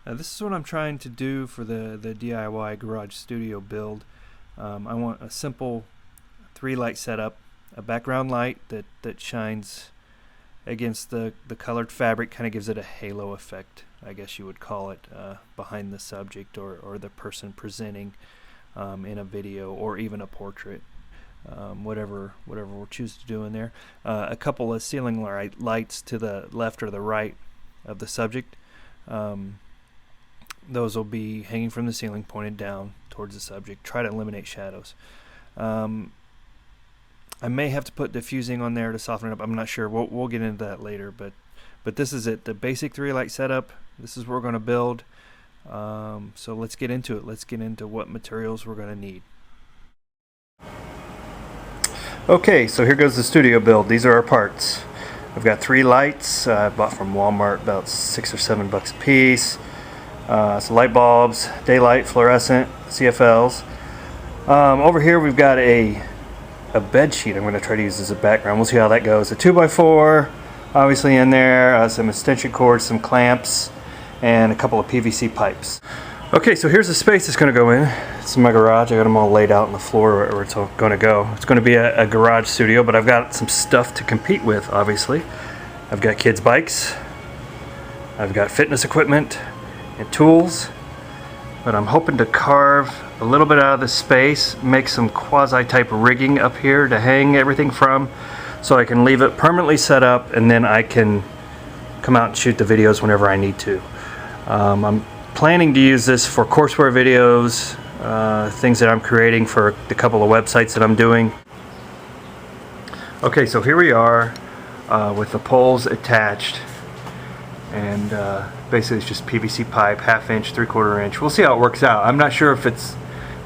This is what I'm trying to do for the DIY garage studio build. I want a simple 3-light setup, a background light that shines against the colored fabric, kind of gives it a halo effect, I guess you would call it, behind the subject or the person presenting in a video or even a portrait. Whatever we'll choose to do in there. A couple of ceiling lights to the left or the right of the subject. Those will be hanging from the ceiling, pointed down towards the subject. Try to eliminate shadows. I may have to put diffusing on there to soften it up. I'm not sure. We'll get into that later. But this is it. The basic 3-light setup. This is what we're going to build. So let's get into it. Let's get into what materials we're going to need. Okay, so here goes the studio build. These are our parts. I've got 3 lights I bought from Walmart, about $6 or $7 a piece. Some light bulbs, daylight, fluorescent, CFLs. Over here we've got a bed sheet I'm going to try to use as a background. We'll see how that goes. A 2x4 obviously in there, some extension cords, some clamps, and a couple of PVC pipes. Okay, so here's the space it's going to go in. It's in my garage. I got them all laid out on the floor where it's all going to go. It's going to be a garage studio, but I've got some stuff to compete with, obviously. I've got kids' bikes. I've got fitness equipment and tools, but I'm hoping to carve a little bit out of the space, make some quasi-type rigging up here to hang everything from, so I can leave it permanently set up, and then I can come out and shoot the videos whenever I need to. I'm planning to use this for courseware videos, things that I'm creating for the couple of websites that I'm doing. Okay, so here we are with the poles attached, and basically it's just PVC pipe, 1/2 inch, 3/4 inch. We'll see how it works out. I'm not sure if the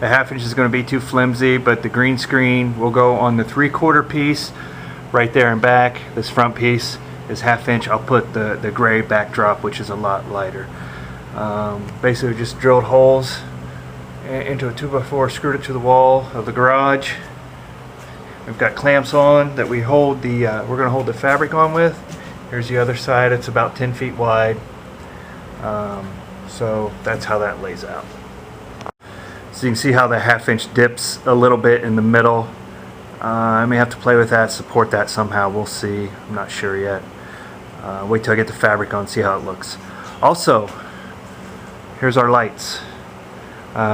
1/2 inch is going to be too flimsy, but the green screen will go on the 3/4 piece right there and back. This front piece is 1/2 inch. I'll put the gray backdrop, which is a lot lighter. Basically just drilled holes into a 2x4, screwed it to the wall of the garage. We've got clamps on that we hold we're going to hold the fabric on with. Here's the other side. It's about 10 feet wide. So that's how that lays out. So you can see how the 1/2 inch dips a little bit in the middle. I may have to play with that, support that somehow. We'll see. I'm not sure yet. Wait till I get the fabric on, see how it looks. Also, here's our lights.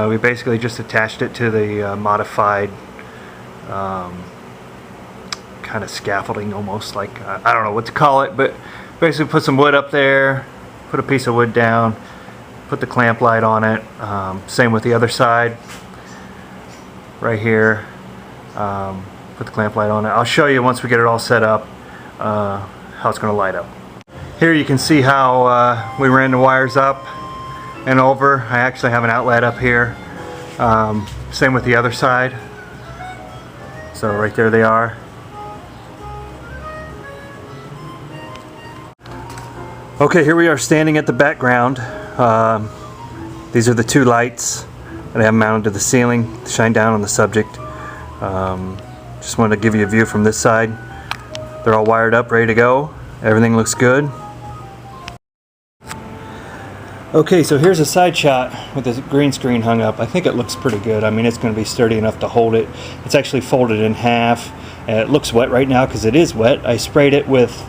We basically just attached it to the modified kind of scaffolding, almost like, I don't know what to call it, but basically put some wood up there, put a piece of wood down, put the clamp light on it. Same with the other side right here. Put the clamp light on it. I'll show you once we get it all set up how it's going to light up. Here you can see how we ran the wires up and over. I actually have an outlet up here. Same with the other side. So right there they are. Okay, here we are standing at the background. These are the 2 lights that I have mounted to the ceiling to shine down on the subject. Just wanted to give you a view from this side. They're all wired up, ready to go. Everything looks good. Okay, so here's a side shot with the green screen hung up. I think it looks pretty good. I mean, it's going to be sturdy enough to hold it. It's actually folded in half. It looks wet right now because it is wet. I sprayed it with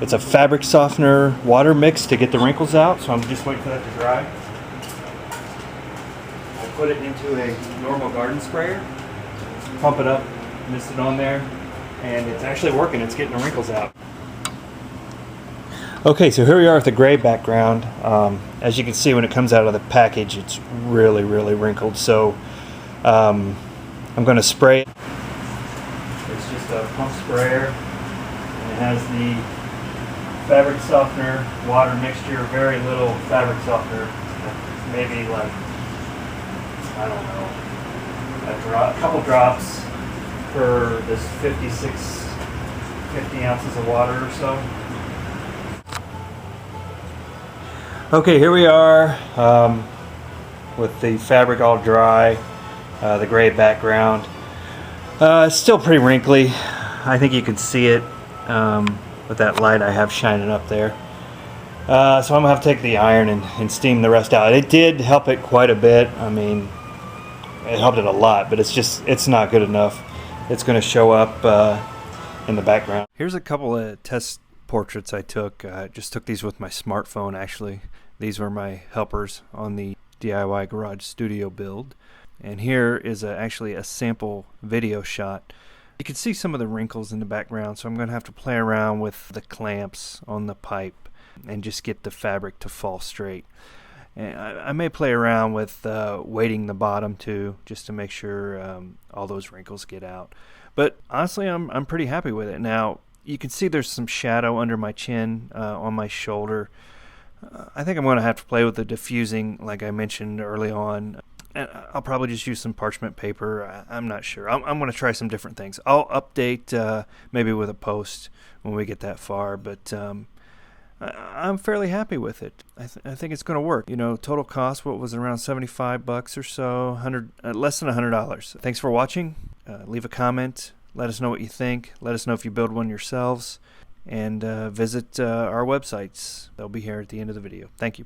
it's a fabric softener water mix to get the wrinkles out, so I'm just waiting for that to dry. I put it into a normal garden sprayer, pump it up, mist it on there, and it's actually working. It's getting the wrinkles out. Okay, so here we are with the gray background. As you can see, when it comes out of the package, it's really, really wrinkled. So I'm going to spray it. It's just a pump sprayer, and it has the fabric softener water mixture. Very little fabric softener, maybe like, I don't know, a couple drops per this 50 ounces of water or so. Okay, here we are with the fabric all dry, the gray background. It's still pretty wrinkly. I think you can see it with that light I have shining up there. So I'm gonna have to take the iron and steam the rest out. It did help it quite a bit. I mean, it helped it a lot, but it's not good enough. It's gonna show up in the background. Here's a couple of test portraits I took. Just took these with my smartphone actually. These were my helpers on the DIY garage studio build. And here is actually a sample video shot. You can see some of the wrinkles in the background, so I'm gonna have to play around with the clamps on the pipe and just get the fabric to fall straight. And I may play around with weighting the bottom too, just to make sure all those wrinkles get out. But honestly, I'm pretty happy with it. Now you can see there's some shadow under my chin, on my shoulder. I think I'm going to have to play with the diffusing, like I mentioned early on. And I'll probably just use some parchment paper. I'm not sure. I'm going to try some different things. I'll update maybe with a post when we get that far. But I'm fairly happy with it. I think it's going to work. You know, total cost, what was it, around $75 or so, less than $100. Thanks for watching. Leave a comment. Let us know what you think. Let us know if you build one yourselves. And visit our websites. They'll be here at the end of the video. Thank you.